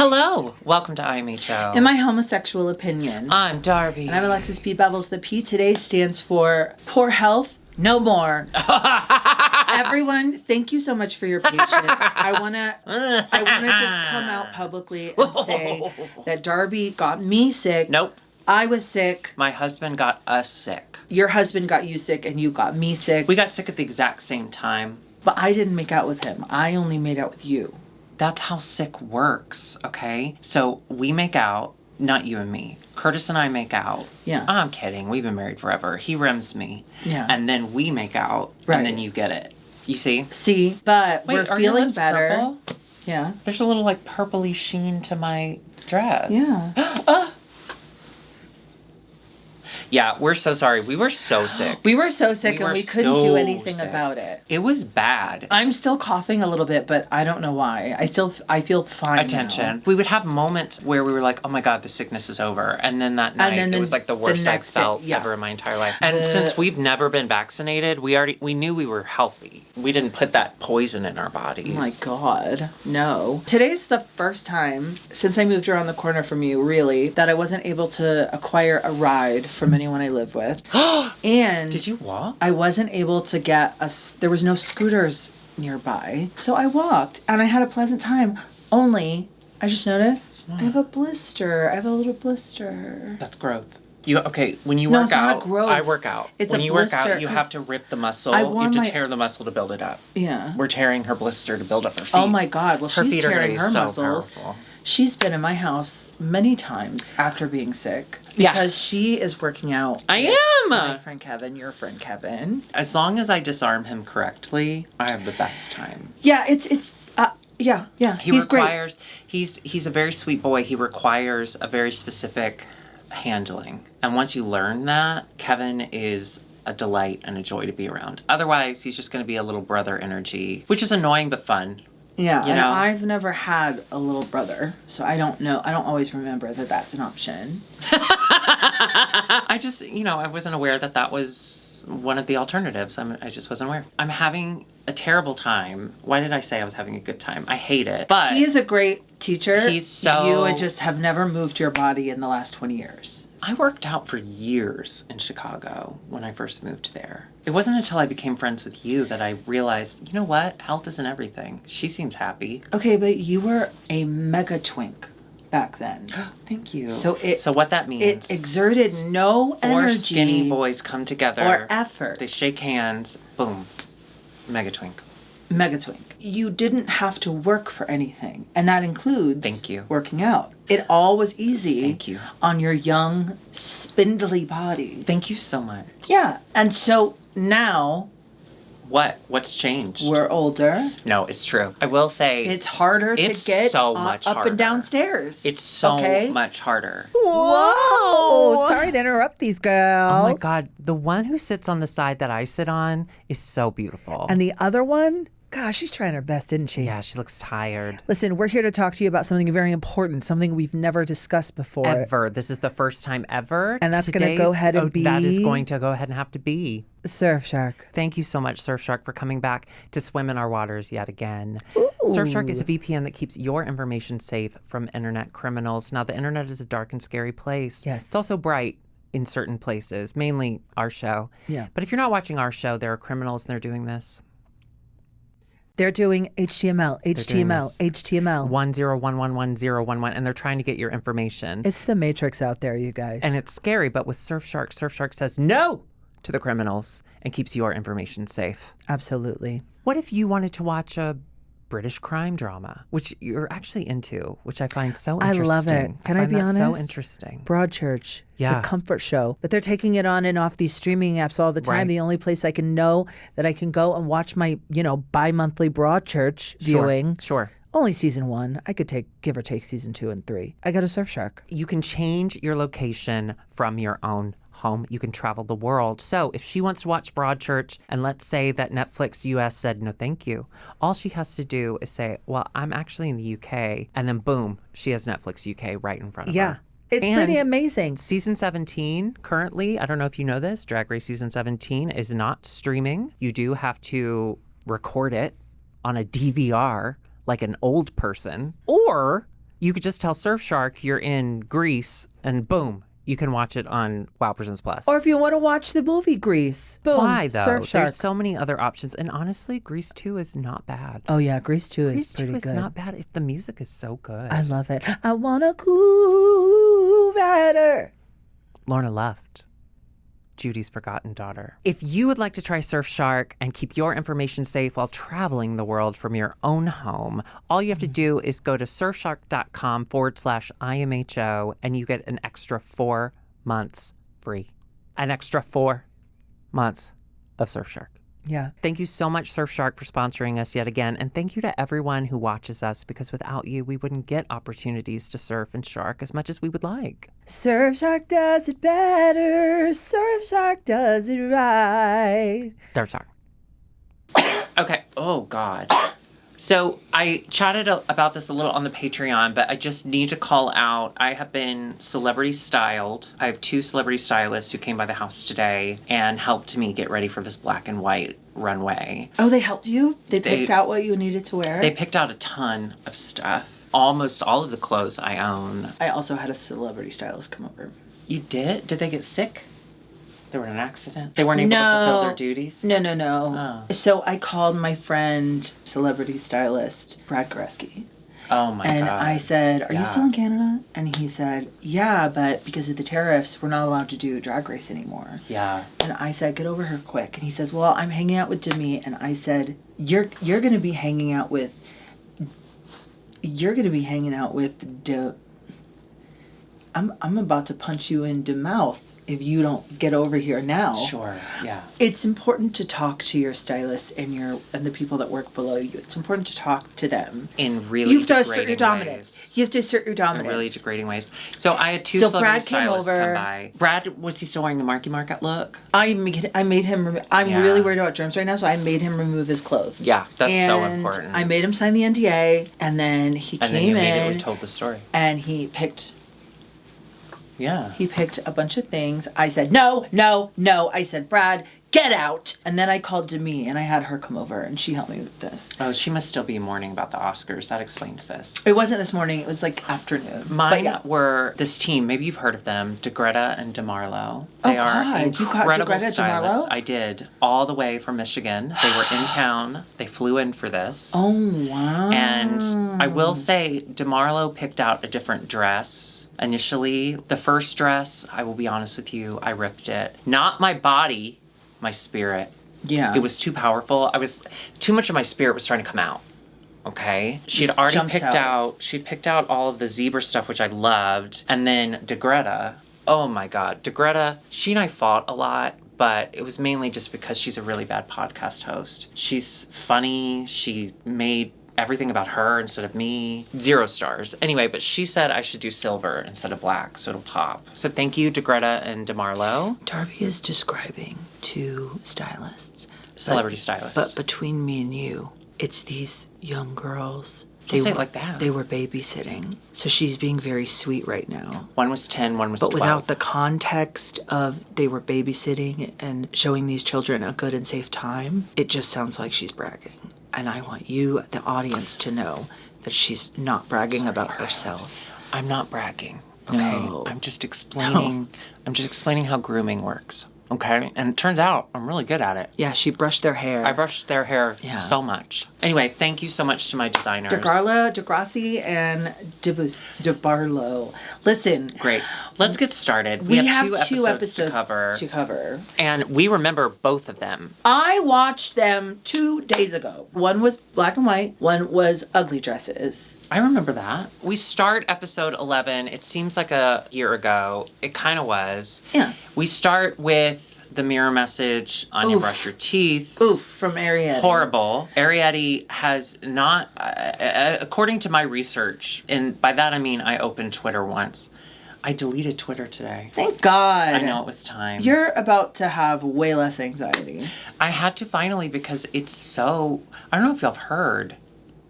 Hello, welcome to IMHO. In my homosexual opinion, I'm Darby. and I'm Alexis P. Bevels. The P today stands for poor health, no more. Everyone, thank you so much for your patience. I wanna just come out publicly and say that Darby got me sick. Nope. I was sick. My husband got us sick. Your husband got you sick, and you got me sick. We got sick at the exact same time. But I didn't make out with him. I only made out with you. That's how sick works, okay? So we make out, not you and me. Curtis and I make out. Yeah. I'm kidding. We've been married forever. He rims me. Yeah. And then we make out, Right. and then you get it. You see? See, but Wait, we're are your feeling lips better. purple? Yeah. There's a little like purpley sheen to my dress. Yeah. Yeah, we're so sorry. We were so sick. We were so sick, We and were we couldn't so do anything sick. about it. It was bad. I'm still coughing a little bit, but I don't know why. I feel fine Attention. now. We would have moments where we were like, oh my God, the sickness is over. And then that night, then it was like the worst I've next day, felt yeah. ever in my entire life. And since we've never been vaccinated, we knew we were healthy. We didn't put that poison in our bodies. Oh my God, no. Today's the first time since I moved around the corner from you, really, that I wasn't able to acquire a ride from anyone I live with. And Did you walk? I wasn't able to get there was no scooters nearby. So I walked and I had a pleasant time. Only, I just noticed, I have a blister. I have a little blister. That's growth. When you No, work it's not a out, growth. I work out. It's when a you work blister, out, you 'cause have to rip the muscle. I You wore have to my- tear the muscle to build it up. Yeah. We're tearing her blister to build up her feet. Oh my God. Well, Her she's feet are gonna tearing be her so muscles. powerful. She's been in my house many times after being sick Yeah. because she is working out. I with am! My friend Kevin, your friend Kevin. As long as I disarm him correctly, I have the best time. Yeah, yeah. He's great. He's a very sweet boy. He requires a very specific handling. And once you learn that, Kevin is a delight and a joy to be around. Otherwise, he's just going to be a little brother energy, which is annoying but fun. Yeah, You and know? I've never had a little brother, so I don't know. I don't always remember that that's an option. I just, I wasn't aware that was one of the alternatives. I just wasn't aware. I'm having a terrible time. Why did I say I was having a good time? I hate it. But He is a great teacher. He's so- You would just have never moved your body in the last 20 years. I worked out for years in Chicago when I first moved there. It wasn't until I became friends with you that I realized, you know what? Health isn't everything. She seems happy. Okay, but you were a mega twink back then. Thank you. So what that means, It exerted no four energy skinny boys come together. or effort. They shake hands. Boom. Mega twink. Mega twink. You didn't have to work for anything, and that includes Thank you. working out. It all was easy. Thank you. On your young, spindly body. Thank you so much. Yeah, and so now What's changed? we're older. No, it's true. I will say It's harder to It's get so much up harder. and downstairs. it's so okay? much harder. Whoa! Sorry to interrupt these girls. Oh my God, the one who sits on the side that I sit on is so beautiful. And the other one, gosh, she's trying her best, didn't she? yeah, she looks tired. Listen, we're here to talk to you about something very important, something we've never discussed before. Ever. This is the first time ever. And that's gonna Today's- go ahead and That is be- going to go ahead and have to be. Surfshark. Thank you so much, Surfshark, for coming back to swim in our waters yet again. Surfshark is a VPN that keeps your information safe from internet criminals. Now, the internet is a dark and scary place. Yes. It's also bright in certain places, mainly our show. Yeah. But if you're not watching our show, there are criminals and they're doing this. They're doing HTML, HTML, this. HTML. 10111011, and they're trying to get your information. It's the Matrix out there, you guys. And it's scary, but with Surfshark, Surfshark says no to the criminals and keeps your information safe. Absolutely. What if you wanted to watch a British crime drama, which you're actually into, which I find so I interesting. love it. Can I find be that honest? So interesting. Broadchurch. Yeah. It's a comfort show. But they're taking it on and off these streaming apps all the time. Right. The only place I can know that I can go and watch my, bi-monthly Broadchurch viewing. Sure. Only season 1. I could give or take season 2 and 3. I got a Surfshark. You can change your location from your own home. You can travel the world. So if she wants to watch Broadchurch, and let's say that Netflix US said no thank you, all she has to do is say, well, I'm actually in the UK, and then boom, she has Netflix UK right in front of her. It's pretty amazing. Season 17 currently, I don't know if you know this, Drag Race Season 17 is not streaming. You do have to record it on a DVR like an old person, or You could just tell Surfshark you're in Greece, and boom, you can watch it on Wow Presents Plus. Or if you want to watch the movie Grease, boom, Why, though? Surfshark. There's so many other options. And honestly, Grease 2 is not bad. Oh yeah, Grease 2 is Grease 2 pretty is good. not bad. The music is so good. I love it. I want a cool rider. Lorna left. Judy's forgotten daughter. If you would like to try Surfshark and keep your information safe while traveling the world from your own home, all you have to do is go to surfshark.com/IMHO and you get an extra 4 months free. An extra 4 months of Surfshark. Yeah. Thank you so much, Surfshark, for sponsoring us yet again. And thank you to everyone who watches us, because without you, we wouldn't get opportunities to surf and shark as much as we would like. Surfshark does it better. Surfshark does it right. Surfshark. Okay. Oh, God. So I chatted about this a little on the Patreon, but I just need to call out. I have been celebrity styled. I have 2 celebrity stylists who came by the house today and helped me get ready for this black and white runway. Oh, they helped you? They picked out what you needed to wear? They picked out a ton of stuff. Almost all of the clothes I own. I also had a celebrity stylist come over. You did? Did they get sick? They were in an accident? They weren't able to fulfill their duties? No. Oh. So I called my friend, celebrity stylist, Brad Koreski. Oh my And God. I said, are you Yeah. still in Canada? And he said, yeah, but because of the tariffs, we're not allowed to do Drag Race anymore. Yeah. And I said, get over here quick. And he says, well, I'm hanging out with Demi. And I said, you're going to be hanging out with I'm about to punch you in the mouth if you don't get over here now. Sure. Yeah. It's important to talk to your stylists and the people that work below you. It's important to talk to them. In really You have to degrading assert your dominance. ways. You have to assert your In dominance. really degrading ways. So I had 2 So celebrity Brad came stylists over. come by. Brad, was he still wearing the Marky Mark look? I made him. I'm Yeah. really worried about germs right now, so I made him remove his clothes. Yeah, that's so And important. I made him sign the NDA, and then he And then came you immediately in told the story. and he picked Yeah. a bunch of things. I said, no. I said, Brad, get out. And then I called Demi and I had her come over and she helped me with this. Oh, she must still be mourning about the Oscars. That explains this. It wasn't this morning. It was like afternoon. Mine But yeah. were this team. Maybe you've heard of them, DeGreta and DeMarlo. Oh, They are God. You got incredible DeGreta, stylists. DeMarlo? I did, all the way from Michigan. They were in town. They flew in for this. Oh, wow. And I will say, DeMarlo picked out a different dress. Initially, the first dress, I will be honest with you, I ripped it. Not my body, my spirit. Yeah. It was too powerful. Too much of my spirit was trying to come out. Okay? She had already Jumps out. she picked out all of the zebra stuff, which I loved. And then DeGreta, oh my God, DeGreta, she and I fought a lot. But it was mainly just because she's a really bad podcast host. She's funny. She made everything about her instead of me. 0 stars. Anyway, but she said I should do silver instead of black, so it'll pop. So thank you, DeGreta and DeMarlo. Darby is describing 2 stylists. Celebrity stylists. But between me and you, it's these young girls. Don't say it like that. They were babysitting. So she's being very sweet right now. One was 10, one was But 12. without the context of they were babysitting and showing these children a good and safe time, it just sounds like she's bragging. And I want you, the audience, to know that she's not bragging about herself. I'm not bragging. Okay? No. I'm just explaining how grooming works. Okay? And it turns out I'm really good at it. Yeah, she brushed their hair. I brushed their hair Yeah. so much. Anyway, thank you so much to my designers. Degrassi and DeBarlo. Listen. Great. Let's get started. We have have 2 episodes to cover. And we remember both of them. I watched them 2 days ago. One was black and white. One was ugly dresses. I remember that. We start episode 11. It seems like a year ago. It kind of was. Yeah. We start with the mirror message on your Oof. brush your teeth. Oof, from Ariette. Horrible. Ariette has not, according to my research, and by that I mean I opened Twitter once. I deleted Twitter today. Thank God. I know it was time. You're about to have way less anxiety. I had to finally because it's so, I don't know if y'all have heard.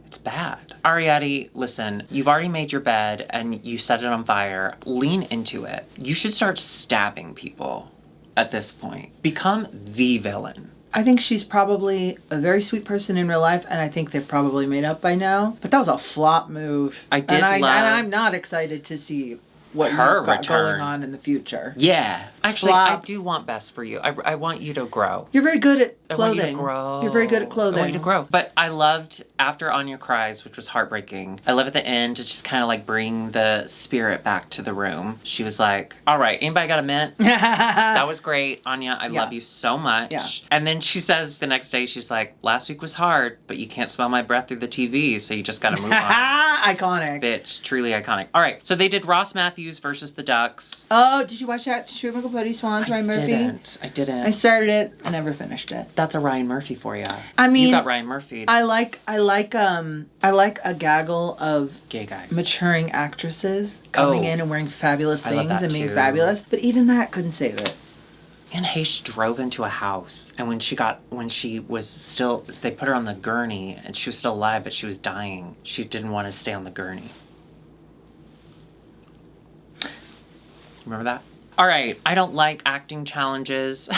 It's bad. Ariette, listen, you've already made your bed and you set it on fire. Lean into it. You should start stabbing people at this point. Become the villain. I think she's probably a very sweet person in real life, and I think they've probably made up by now. But that was a flop move. I did and love... And I'm not excited to see what her you've got return going on in the future. Yeah. Actually, Flop. I do want best for you. I want you to grow. You're very good at I want you to clothing. grow. You're very good at clothing. I want you to grow. But I loved after Anya cries, which was heartbreaking. I love at the end to just kind of like bring the spirit back to the room. She was like, all right, anybody got a mint? That was great. Anya, I love you so much. Yeah. And then she says the next day, she's like, last week was hard, but you can't smell my breath through the TV, so you just got to move on. Iconic. Bitch, truly iconic. All right, so they did Ross Matthews versus the Ducks. Oh, did you watch that Truman Capote Swans, Ryan Murphy? I didn't. I started it. I never finished it. That's a Ryan Murphy for you. I mean, you got Ryan Murphy. I like a gaggle of Gay guys. maturing actresses coming Oh. in and wearing fabulous I love things that and being too. fabulous. But even that couldn't save it. Anne Heche drove into a house, and when she was still, they put her on the gurney, and she was still alive, but she was dying. She didn't want to stay on the gurney. Remember that? All right, I don't like acting challenges.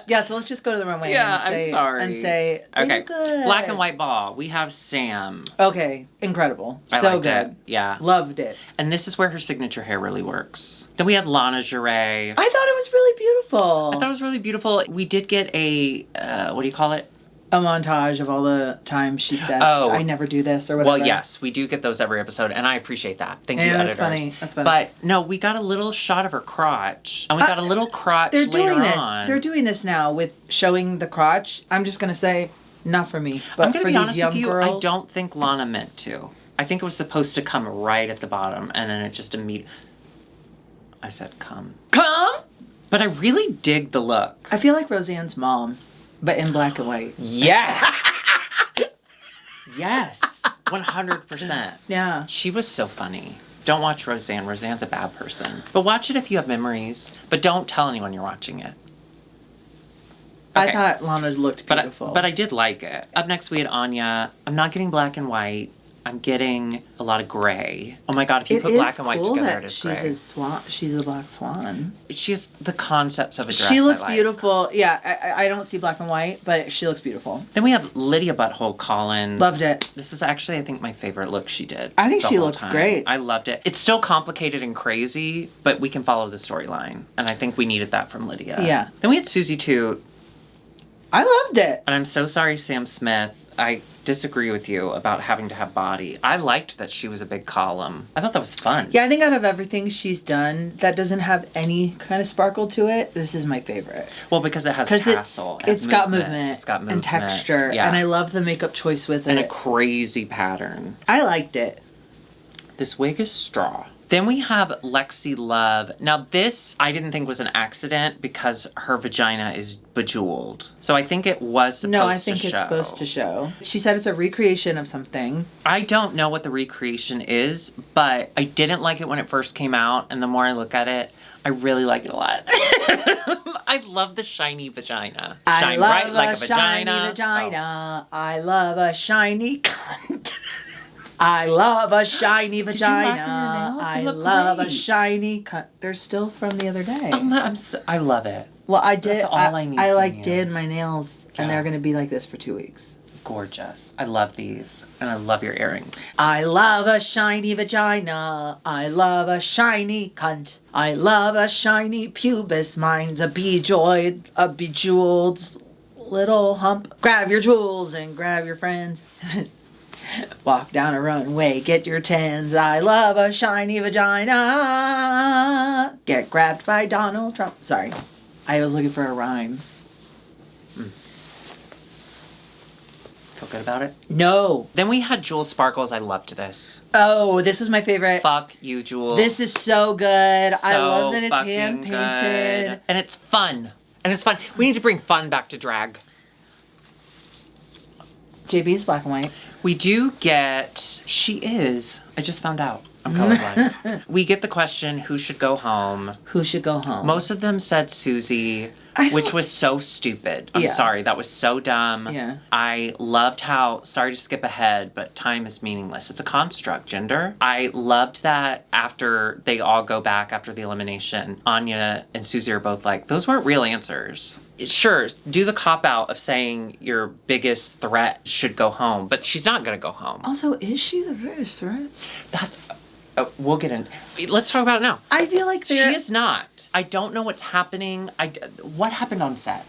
Yeah, so let's just go to the runway. Yeah, and say, I'm sorry. And say, they Okay, look good. black and white ball. We have Sam. Okay, incredible. I So liked good. it. Yeah. Loved it. And this is where her signature hair really works. Then we had Lana Geray. I thought it was really beautiful. I thought it was really beautiful. We did get a, what do you call it? A montage of all the times she said, Oh. I never do this or whatever. Well, yes, we do get those every episode, and I appreciate that. Thank you, Yeah, editors. that's funny. That's funny. But no, we got a little shot of her crotch, and we got a little crotch They're later doing this. on. They're doing this now with showing the crotch. I'm just going to say, not for me. But I'm gonna for be these honest young with you. girls. I don't think Lana meant to. I think it was supposed to come right at the bottom, and then it just immediately. I said, "Come." Come! But I really dig the look. I feel like Roseanne's mom, but in black and white. Yes. Yes. 100%. Yeah. She was so funny. Don't watch Roseanne. Roseanne's a bad person. But watch it if you have memories. But don't tell anyone you're watching it. I Okay. thought Lana's looked beautiful. But I did like it. Up next we had Anya. I'm not getting black and white. I'm getting a lot of gray. Oh my god, if you it put is black and white cool together, that it is she's gray. a swan. She's a black swan. She has the concepts of a dress. She looks I like. beautiful. Yeah, I don't see black and white, but she looks beautiful. Then we have Lydia Butthole Collins. Loved it. This is actually, I think, my favorite look she did. I think the she whole looks time. great. I loved it. It's still complicated and crazy, but we can follow the storyline. And I think we needed that from Lydia. Yeah. Then we had Susie Toot. I loved it. And I'm so sorry, Sam Smith. I disagree with you about having to have body. I liked that she was a big column. I thought that was fun. Yeah, I think out of everything she's done that doesn't have any kind of sparkle to it, this is my favorite. Well, because it has Because tassel. It has it's got movement. It's got movement. And texture. Yeah. And I love the makeup choice with And it. a crazy pattern. I liked it. This wig is straw. Then we have Lexi Love. Now this, I didn't think was an accident because her vagina is bejeweled. So I think it was supposed to show. No, I think it's supposed to show. She said it's a recreation of something. I don't know what the recreation is, but I didn't like it when it first came out. And the more I look at it, I really like it a lot. I love the shiny vagina. I love bright like a shiny vagina. I love a shiny cunt. I love a shiny you vagina. lacquer your nails? They I look love a great. shiny cunt. They're still from the other day. I love it. Well, I did. That's all I need I from like you. did my nails, and Yeah. they're gonna be like this for 2 weeks. Gorgeous. I love these. And I love your earrings. I love a shiny vagina. I love a shiny cunt. I love a shiny pubis. Mine's a bejeweled little hump. Grab your jewels and grab your friends. Walk down a runway, get your tens. I love a shiny vagina. Get grabbed by Donald Trump. Sorry, I was looking for a rhyme. Feel good about it? No. Then we had Jewel Sparkles. I loved this. Oh, this was my favorite. Fuck you, Jewel. This is so good. I So love that it's fucking hand painted. good. And it's fun. And it's fun. We need to bring fun back to drag. JB's black and white. We do get... She is. I just found out. I'm colorblind. We get the question, who should go home? Who should go home? Most of them said Susie, I don't- which was so stupid. I'm Yeah. sorry. That was so dumb. Yeah. I loved how, sorry to skip ahead, but time is meaningless. It's a construct, gender. I loved that after they all go back after the elimination, Anya and Susie are both like, those weren't real answers. Sure, do the cop-out of saying your biggest threat should go home, but she's not going to go home. Also, is she the biggest threat? That's... we'll get in. Let's talk about it now. I feel like She is not. I don't know what's happening. What happened on set?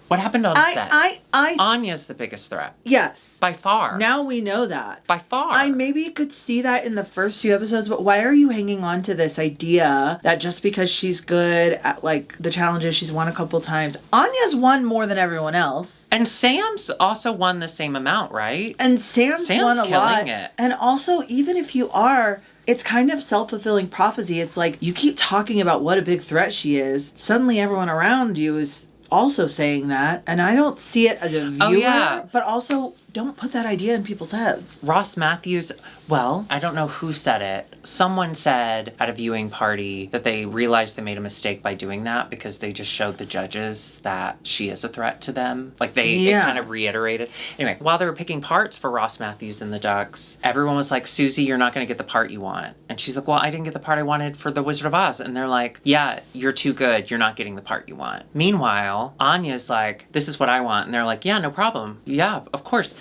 What happened on set? Anya's the biggest threat. Yes. By far. Now we know that. By far. I maybe could see that in the first few episodes, but why are you hanging on to this idea that just because she's good at, like, the challenges, she's won a couple times. Anya's won more than everyone else. And Sam's also won the same amount, right? And Sam's won a lot. It. And also, even if you are... It's kind of self-fulfilling prophecy. It's like you keep talking about what a big threat she is. Suddenly everyone around you is also saying that. And I don't see it as a viewer, but also don't put that idea in people's heads. Ross Matthews, well, I don't know who said it. Someone said at a viewing party that they realized they made a mistake by doing that because they just showed the judges that she is a threat to them. Like it kind of reiterated. Anyway, while they were picking parts for Ross Matthews and the Ducks, everyone was like, Susie, you're not going to get the part you want. And she's like, well, I didn't get the part I wanted for The Wizard of Oz. And they're like, yeah, you're too good. You're not getting the part you want. Meanwhile, Anya's like, this is what I want. And they're like, yeah, no problem. Yeah, of course.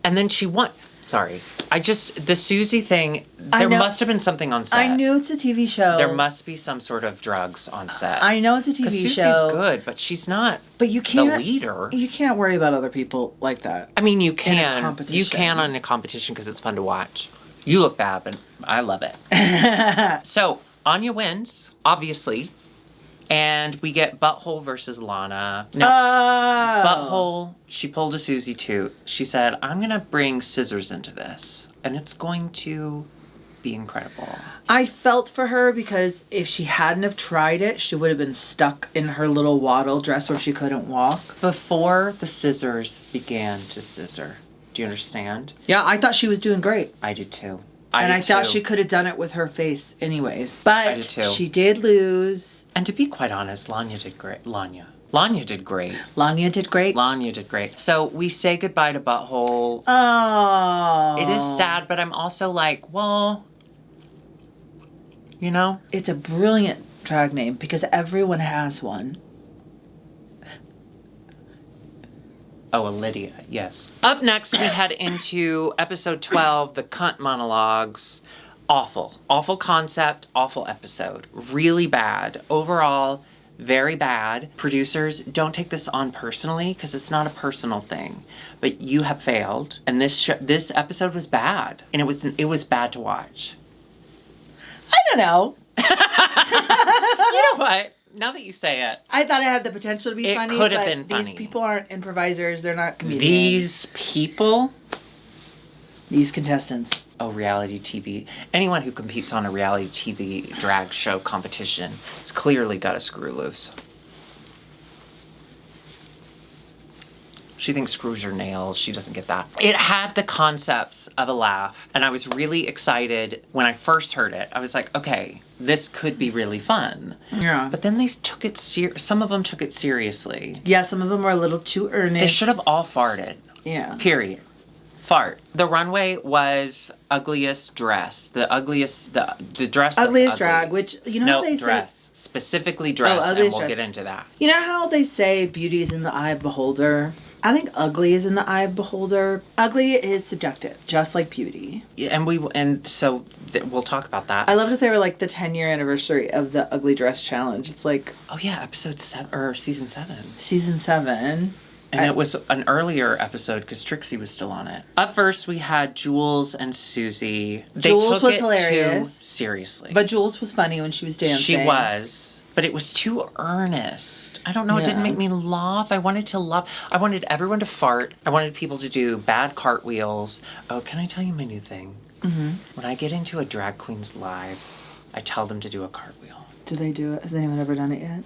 And then she won. Sorry. The Susie thing, there must have been something on set. I knew it's a TV show. There must be some sort of drugs on set. I know it's a TV show. Because Susie's good, but she's not the leader. You can't worry about other people like that. I mean, you can. You can on a competition because it's fun to watch. You look bad, but I love it. So, Anya wins, obviously. And we get Butthole versus Lana. No, Butthole, she pulled a Susie too. She said, I'm going to bring scissors into this. And it's going to be incredible. I felt for her because if she hadn't have tried it, she would have been stuck in her little waddle dress where she couldn't walk. Before the scissors began to scissor. Do you understand? Yeah, I thought she was doing great. I did too. I thought she could have done it with her face anyways. But she did lose. And to be quite honest, Lanya did great. Lanya did great. Lanya did great? Lanya did great. So we say goodbye to Butthole. Oh. It is sad, but I'm also like, well, you know? It's a brilliant drag name because everyone has one. Oh, Lydia, yes. Up next, we head into episode 12, the cunt monologues. Awful concept, awful episode. Really bad. Overall, very bad. Producers, don't take this on personally because it's not a personal thing. But you have failed, and this episode was bad, and it was bad to watch. I don't know. You know what? Now that you say it, I thought it had the potential to be funny. It could have been funny. These people aren't improvisers. They're not comedians. These people? These contestants. Oh, reality TV. Anyone who competes on a reality TV drag show competition has clearly got a screw loose. She thinks screws her nails. She doesn't get that. It had the concepts of a laugh, and I was really excited when I first heard it. I was like, okay, this could be really fun. Yeah. But then they took it some of them took it seriously. Yeah, some of them were a little too earnest. They should have all farted. Yeah. Period. Fart. The runway was ugliest dress. The ugliest, the dress. Ugliest drag, which, you know how they dress. say... Specifically dress, and we'll get into that. You know how they say beauty is in the eye of the beholder? I think ugly is in the eye of the beholder. Ugly is subjective, just like beauty. Yeah, and so we'll talk about that. I love that they were like the 10-year anniversary of the ugly dress challenge. It's like... Oh yeah, episode 7, or season 7. Season 7. And it was an earlier episode because Trixie was still on it. Up first, we had Jules and Susie. Jules was hilarious. Too seriously. But Jules was funny when she was dancing. She was. But it was too earnest. I don't know. Yeah. It didn't make me laugh. I wanted to laugh. I wanted everyone to fart. I wanted people to do bad cartwheels. Oh, can I tell you my new thing? Mm-hmm. When I get into a drag queen's live, I tell them to do a cartwheel. Do they do it? Has anyone ever done it yet?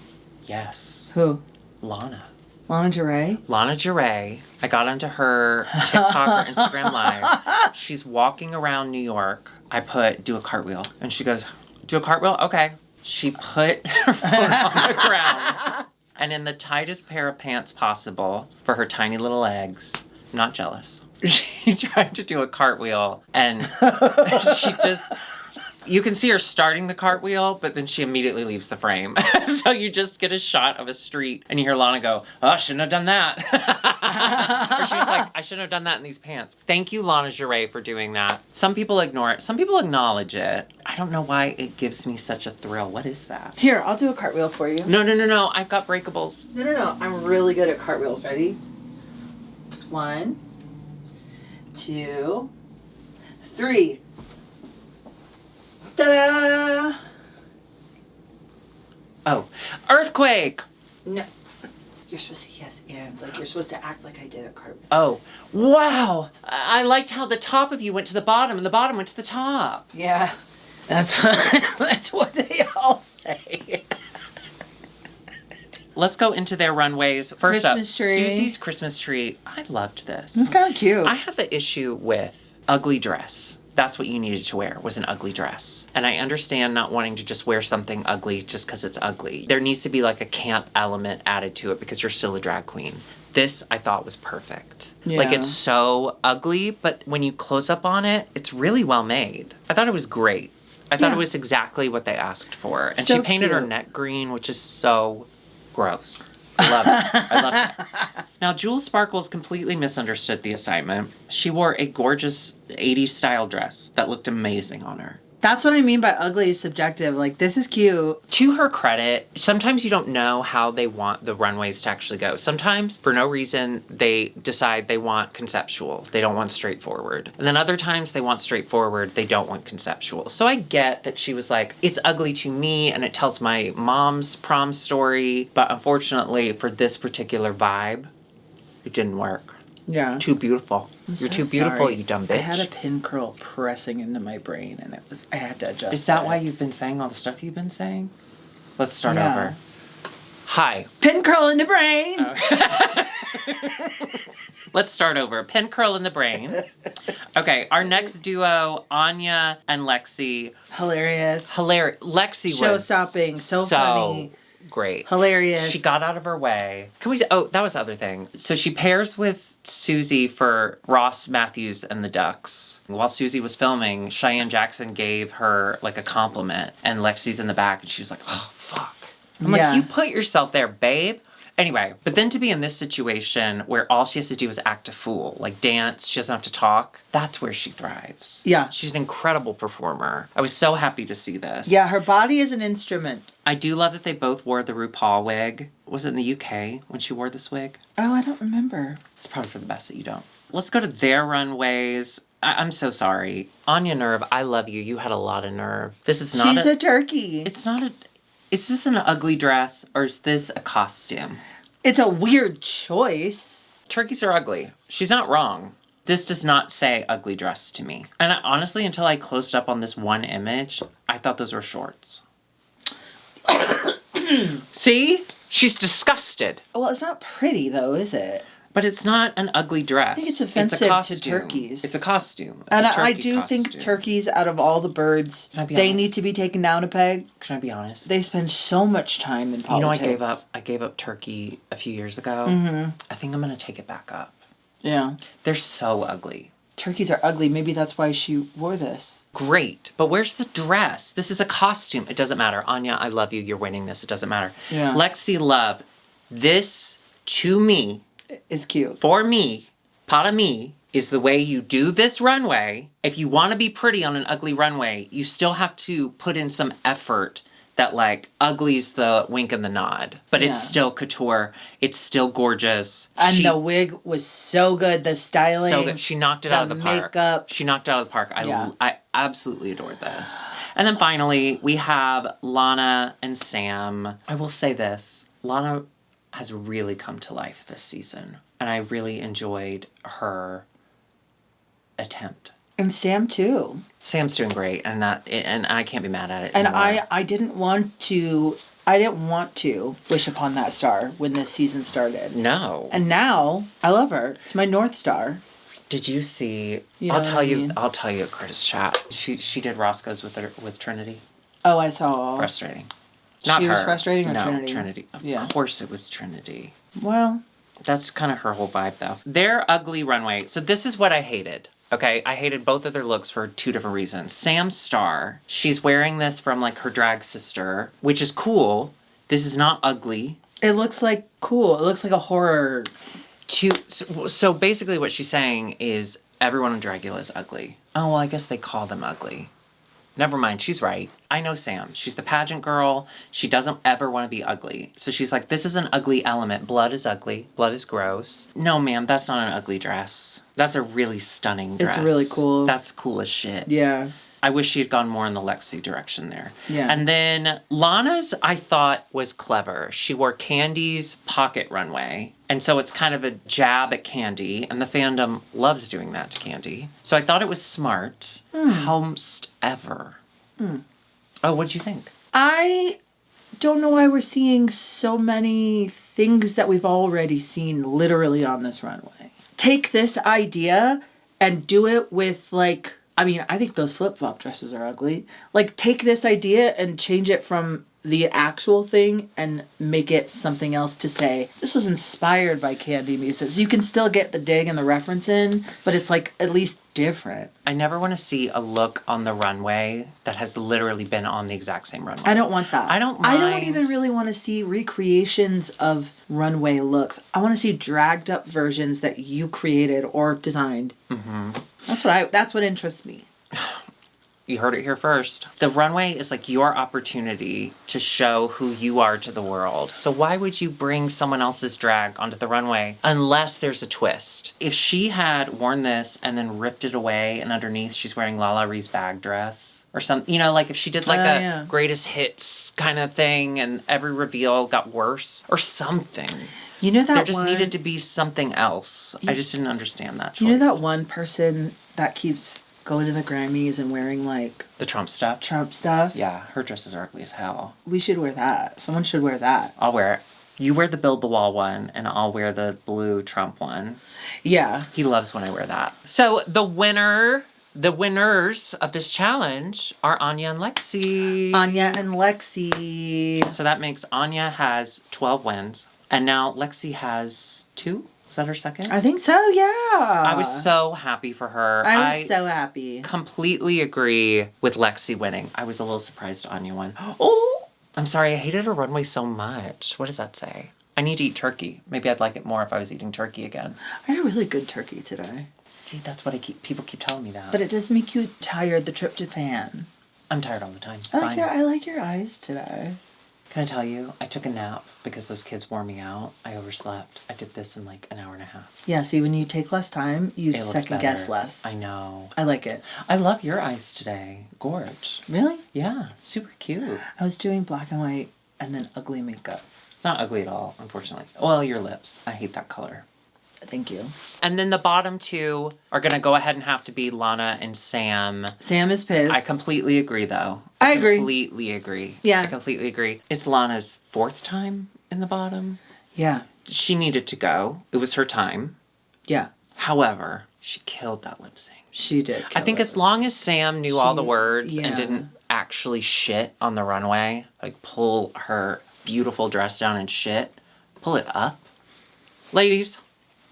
Yes. Who? Lana. Lana Jaray? Lana Jaray. I got onto her TikTok or Instagram Live. She's walking around New York. I put, do a cartwheel. And she goes, do a cartwheel? Okay. She put her phone on the ground. And in the tightest pair of pants possible for her tiny little legs. I'm not jealous. She tried to do a cartwheel. And she just... You can see her starting the cartwheel, but then she immediately leaves the frame. So you just get a shot of a street and you hear Lana go, oh, I shouldn't have done that. Or she's like, I shouldn't have done that in these pants. Thank you, Lana Giray, for doing that. Some people ignore it. Some people acknowledge it. I don't know why it gives me such a thrill. What is that? Here, I'll do a cartwheel for you. No. I've got breakables. No. I'm really good at cartwheels. Ready? 1, 2, 3. Ta-da! Oh, earthquake! No. You're supposed to yes and. Like, you're supposed to act like I did a cartwheel. Oh, wow! I liked how the top of you went to the bottom and the bottom went to the top. Yeah. That's what they all say. Let's go into their runways. First Christmas up, tree. Susie's Christmas tree. I loved this. It's kind of cute. I have the issue with ugly dress. That's what you needed to wear, was an ugly dress. And I understand not wanting to just wear something ugly just because it's ugly. There needs to be like a camp element added to it because you're still a drag queen. This, I thought, was perfect. Yeah. Like, it's so ugly, but when you close up on it, it's really well made. I thought it was great. I thought it was exactly what they asked for. And So she painted her cute. neck green, which is so gross. I love it. I love it. Now, Jewel Sparkles completely misunderstood the assignment. She wore a gorgeous 80s style dress that looked amazing on her. That's what I mean by ugly is subjective. Like, this is cute. To her credit, sometimes you don't know how they want the runways to actually go. Sometimes, for no reason, they decide they want conceptual. They don't want straightforward. And then other times they want straightforward. They don't want conceptual. So I get that she was like, it's ugly to me and it tells my mom's prom story. But unfortunately, for this particular vibe, it didn't work. Yeah. Too beautiful. You're too beautiful, you dumb bitch. I had a pin curl pressing into my brain and I had to adjust. Is that it. why you've been saying all the stuff you've been saying? Let's start Yeah. over. Hi. Pin curl in the brain? Let's start over. Pin curl in the brain. Okay, our next duo, Anya and Lexi. Hilarious. Lexi Show was stopping. So funny. Great. Hilarious. She got out of her way. Can we say, oh, that was the other thing. So she pairs with Susie for Ross Matthews and the Ducks. While Susie was filming, Cheyenne Jackson gave her like a compliment and Lexi's in the back and she was like, oh, fuck. I'm Yeah. like, you put yourself there, babe. Anyway, but then to be in this situation where all she has to do is act a fool, like dance, she doesn't have to talk, that's where she thrives. Yeah. She's an incredible performer. I was so happy to see this. Yeah, her body is an instrument. I do love that they both wore the RuPaul wig. Was it in the UK when she wore this wig? Oh, I don't remember. It's probably for the best that you don't. Let's go to their runways. I'm so sorry. Anya Nerve, I love you. You had a lot of nerve. This is not She's a turkey. It's not a... Is this an ugly dress or is this a costume? It's a weird choice. Turkeys are ugly. She's not wrong. This does not say ugly dress to me. And honestly, until I closed up on this one image, I thought those were shorts. See? She's disgusted. Well, it's not pretty though, is it? But it's not an ugly dress. I think it's offensive to turkeys. It's a costume. It's And a I turkey do think costume. turkeys, out of all the birds, Can I be they honest? need to be taken down a peg. Can I be honest? They spend so much time in You know, politics. I gave up turkey a few years ago. Mm-hmm. I think I'm going to take it back up. Yeah. They're so ugly. Turkeys are ugly. Maybe that's why she wore this. Great. But where's the dress? This is a costume. It doesn't matter. Anya, I love you. You're winning this. It doesn't matter. Yeah. Lexi Love, this, to me, It's cute. for me, para me, is the way you do this runway. If you want to be pretty on an ugly runway, you still have to put in some effort that, like, ugly's the wink and the nod. But it's Yeah. still couture. It's still gorgeous. And She- the wig was so good. The styling. so good. She knocked it out of the park. makeup. She knocked it out of the park. Yeah. I absolutely adored this. And then finally, we have Lana and Sam. I will say this. Lana has really come to life this season. And I really enjoyed her attempt. And Sam too. Sam's doing great, and I can't be mad at it. And anymore. I didn't want to wish upon that star when this season started. No. And now I love her. It's my North Star. Did you see? You know I'll what tell I you. mean? I'll tell you at Curtis chat. She did Roscoe's with Trinity. Oh, I saw. Frustrating. She Not was her. frustrating or no, Trinity? Of Yeah. course it was Trinity. Well, That's kind of her whole vibe, though. Their ugly runway. So this is what I hated. Okay, I hated both of their looks for 2 different reasons. Sam's star, she's wearing this from like her drag sister, which is cool. This is not ugly. It looks like cool. It looks like a horror. So basically what she's saying is everyone in Dragula is ugly. Oh, well, I guess they call them ugly. Never mind, she's right. I know Sam. She's the pageant girl. She doesn't ever want to be ugly. So she's like, this is an ugly element. Blood is ugly. Blood is gross. No, ma'am, that's not an ugly dress. That's a really stunning dress. It's really cool. That's cool as shit. Yeah. I wish she had gone more in the Lexi direction there. Yeah. And then Lana's, I thought, was clever. She wore Candy's pocket runway. And so it's kind of a jab at Candy. And the fandom loves doing that to Candy. So I thought it was smart. Most ever. Oh, what'd you think? I don't know why we're seeing so many things that we've already seen literally on this runway. Take this idea and do it with like... I mean, I think those flip-flop dresses are ugly. Like, take this idea and change it from the actual thing and make it something else to say, this was inspired by Candy Muses. You can still get the dig and the reference in, but it's, like, at least different. I never want to see a look on the runway that has literally been on the exact same runway. I don't want that. I don't I don't mind. even really want to see recreations of runway looks. I want to see dragged up versions that you created or designed. Mm-hmm. That's what interests me. You heard it here first. The runway is like your opportunity to show who you are to the world. So why would you bring someone else's drag onto the runway unless there's a twist? If she had worn this and then ripped it away and underneath she's wearing Lala Ree's bag dress or something, you know, like if she did like a greatest hits kind of thing and every reveal got worse or something. You know that there just needed to be something else. I just didn't understand that choice. You know that one person that keeps going to the Grammys and wearing like the Trump stuff? Trump stuff? Yeah, her dresses are ugly as hell. We should wear that. Someone should wear that. I'll wear it. You wear the Build the Wall one, and I'll wear the blue Trump one. Yeah. He loves when I wear that. So the winners of this challenge are Anya and Lexi. Anya and Lexi. So that makes Anya has 12 wins. And now Lexi has 2? Was that her second? I think so, yeah. I was so happy for her. I was so happy. Completely agree with Lexi winning. I was a little surprised Anya won. Oh! I'm sorry, I hated her runway so much. What does that say? I need to eat turkey. Maybe I'd like it more if I was eating turkey again. I had a really good turkey today. See, that's what people keep telling me that. But it does make you tired, the tryptophan. I'm tired all the time. It's fine. I like your eyes today. Can I tell you, I took a nap because those kids wore me out. I overslept. I did this in like an hour and a half. Yeah, see, when you take less time, you second guess less. I know. I like it. I love your eyes today. Gorge. Really? Yeah, super cute. I was doing black and white and then ugly makeup. It's not ugly at all, unfortunately. Well, your lips. I hate that color. Thank you. And then the bottom 2 are going to go ahead and have to be Lana and Sam. Sam is pissed. I completely agree, though. I agree. Completely agree. Yeah. I completely agree. It's Lana's 4th time in the bottom. Yeah. She needed to go. It was her time. Yeah. However, she killed that lip sync. She did. I think as long as Sam knew all the words yeah. and didn't actually shit on the runway, like pull her beautiful dress down and shit, pull it up. Ladies,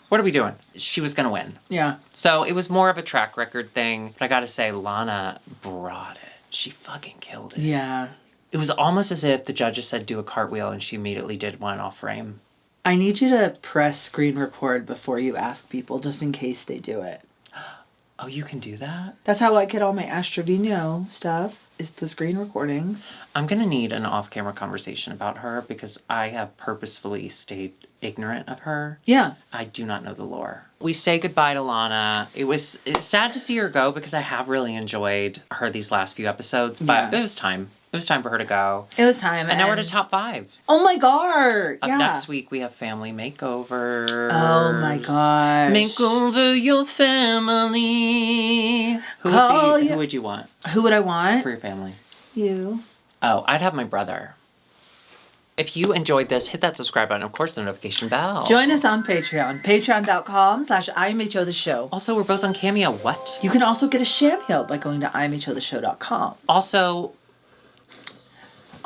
what are we doing? She was going to win. Yeah. So it was more of a track record thing. But I got to say, Lana brought it. She fucking killed it. Yeah. It was almost as if the judges said do a cartwheel and she immediately did one off frame. I need you to press screen record before you ask people, just in case they do it. Oh, you can do that? That's how I get all my Astrovino stuff, is the screen recordings. I'm going to need an off-camera conversation about her because I have purposefully stayed ignorant of her. Yeah. I do not know the lore. We say goodbye to Lana. It's sad to see her go because I have really enjoyed her these last few episodes, but it was time. It was time for her to go. It was time. And now we're to top 5. Oh my god! Up next week, we have family makeovers. Oh my gosh. Make over your family. Who would you want Who would I want? for your family? You. Oh, I'd have my brother. If you enjoyed this, hit that subscribe button. Of course, the notification bell. Join us on Patreon. Patreon.com/IMHOtheSHOW. Also, we're both on Cameo. What? You can also get a Cameo by going to IMHOtheSHOW.com. Also,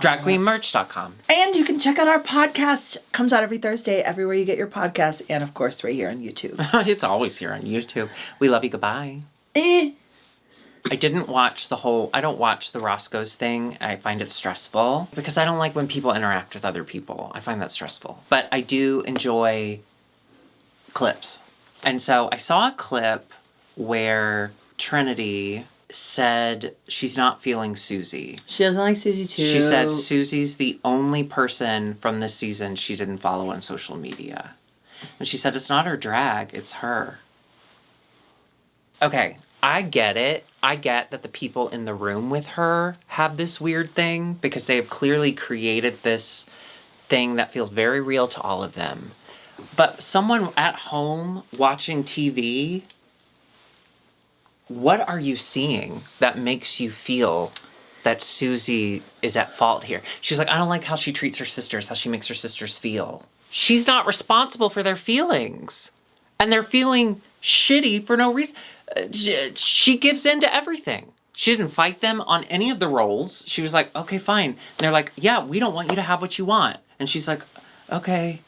dragqueenmerch.com. And you can check out our podcast. Comes out every Thursday, everywhere you get your podcasts, and of course, right here on YouTube. It's always here on YouTube. We love you. Goodbye. I didn't watch I don't watch the Roscoe's thing. I find it stressful because I don't like when people interact with other people. I find that stressful. But I do enjoy clips. And so I saw a clip where Trinity said she's not feeling Susie. She doesn't like Susie too. She said Susie's the only person from this season she didn't follow on social media. And she said it's not her drag, it's her. Okay, I get it. I get that the people in the room with her have this weird thing because they have clearly created this thing that feels very real to all of them. But someone at home watching TV, what are you seeing that makes you feel that Susie is at fault here? She's like, I don't like how she treats her sisters, how she makes her sisters feel. She's not responsible for their feelings. And they're feeling shitty for no reason. She gives in to everything. She didn't fight them on any of the roles. She was like, okay, fine. And they're like, yeah, we don't want you to have what you want. And she's like, okay.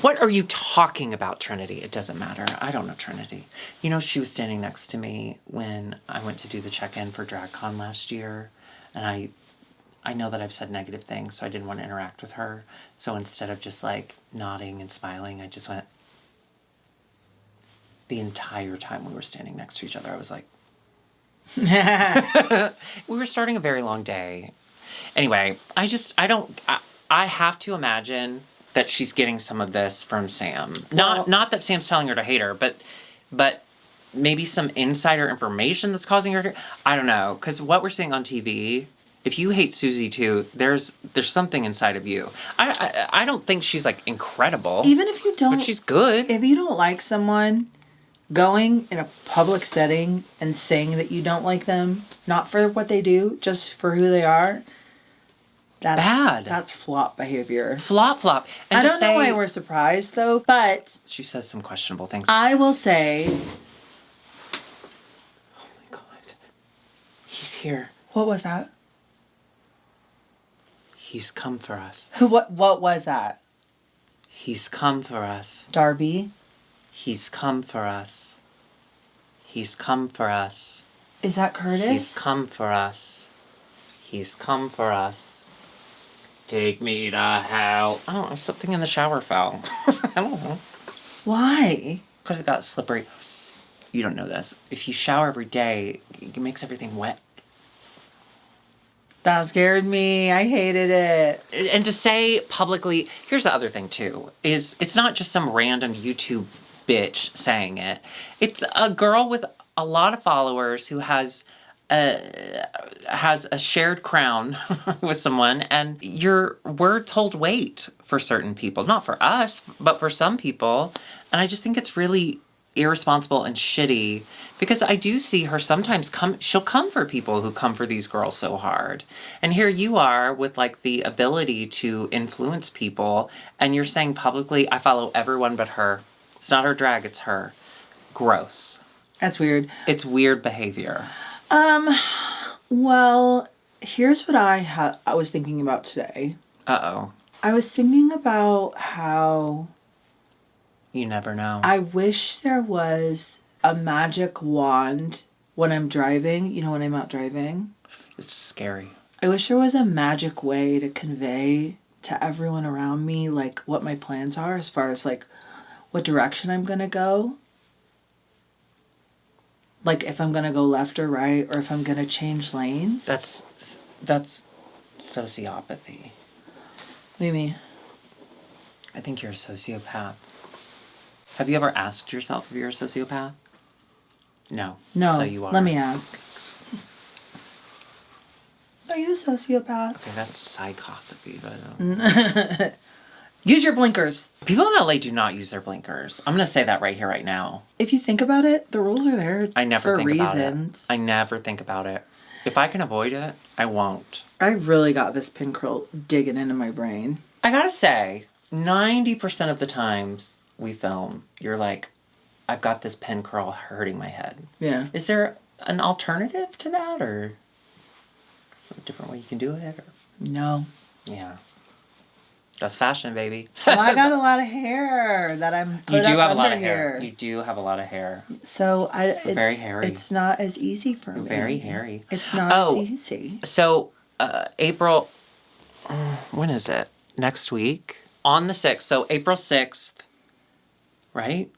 What are you talking about, Trinity? It doesn't matter. I don't know Trinity. You know, she was standing next to me when I went to do the check-in for DragCon last year. And I know that I've said negative things, so I didn't want to interact with her. So instead of just like nodding and smiling, I just went. The entire time we were standing next to each other, I was like, we were starting a very long day. Anyway, I have to imagine that she's getting some of this from Sam. Not that Sam's telling her to hate her, but maybe some insider information that's causing her to, I don't know. Because what we're seeing on TV, if you hate Susie too, there's something inside of you. I don't think she's like incredible. Even if you don't. But she's good. If you don't like someone, going in a public setting and saying that you don't like them, not for what they do, just for who they are, that's bad. That's flop behavior. Flop. And I don't know why we're surprised though, but she says some questionable things. I will say, oh my God, he's here. What was that? He's come for us. What was that? He's come for us. Darby? He's come for us. He's come for us. Is that Curtis? He's come for us. He's come for us. Take me to hell. I don't know, something in the shower fell. I don't know. Why? Because it got slippery. You don't know this. If you shower every day, it makes everything wet. That scared me. I hated it. And to say publicly, here's the other thing too, is it's not just some random YouTube bitch saying it. It's a girl with a lot of followers who has a shared crown with someone, and your word told weight for certain people. Not for us, but for some people. And I just think it's really irresponsible and shitty, because I do see her sometimes she'll come for people who come for these girls so hard. And here you are with like the ability to influence people, and you're saying publicly, I follow everyone but her. It's not her drag, it's her. Gross. That's weird. It's weird behavior. Well, here's what I was thinking about today. Uh-oh. I was thinking about how You never know. I wish there was a magic wand when I'm driving, you know, when I'm out driving. It's scary. I wish there was a magic way to convey to everyone around me, like, what my plans are as far as, like, what direction I'm gonna go. Like, if I'm gonna go left or right, or if I'm gonna change lanes. That's sociopathy. What do you mean? I think you're a sociopath. Have you ever asked yourself if you're a sociopath? No. No. So you are. Let me ask. Are you a sociopath? Okay, that's psychopathy, but Use your blinkers. people in LA do not use their blinkers. I'm gonna say that right here, right now. If you think about it, the rules are there I never for think about reasons. it. I never think about it. If I can avoid it, I won't. I really got this pin curl digging into my brain. I gotta say, 90% of the times we film, you're like, I've got this pin curl hurting my head. Yeah. Is there an alternative to that, or some different way you can do it? Or? No. Yeah. That's fashion, baby. Well, I got a lot of hair that I'm put You do up have a lot under of hair. here. You do have a lot of hair. So it's very hairy. It's not as easy for me. Very hairy. It's not as easy. So, April, when is it? Next week? On the 6th. So, April 6th, right?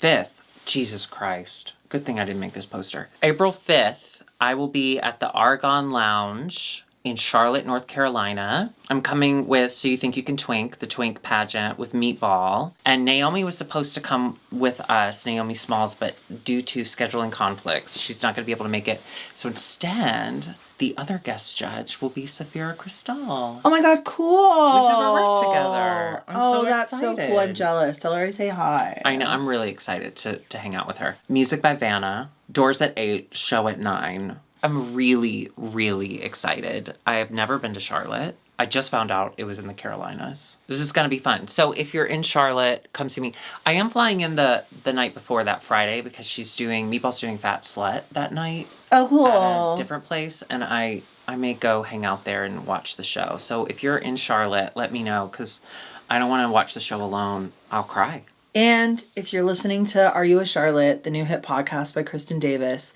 5th. Jesus Christ. Good thing I didn't make this poster. April 5th, I will be at the Argonne Lounge in Charlotte, North Carolina. I'm coming with So You Think You Can Twink, the Twink pageant with Meatball. And Naomi was supposed to come with us, Naomi Smalls, but due to scheduling conflicts, she's not going to be able to make it. So instead, the other guest judge will be Safira Cristal. Oh my God, cool. We've never worked together. I'm so that's so excited. cool. I'm jealous. Tell her I say hi. I know. I'm really excited to hang out with her. Music by Vanna. Doors at 8, show at 9. I'm really, really excited. I have never been to Charlotte. I just found out it was in the Carolinas. This is going to be fun. So if you're in Charlotte, come see me. I am flying in the night before that Friday because Meatball's doing Fat Slut that night. Oh, cool. At a different place. And I may go hang out there and watch the show. So if you're in Charlotte, let me know because I don't want to watch the show alone. I'll cry. And if you're listening to Are You a Charlotte, the new hit podcast by Kristen Davis,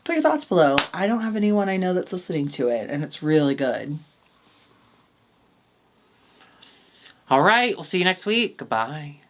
put your thoughts below. I don't have anyone I know that's listening to it, and it's really good. All right. We'll see you next week. Goodbye.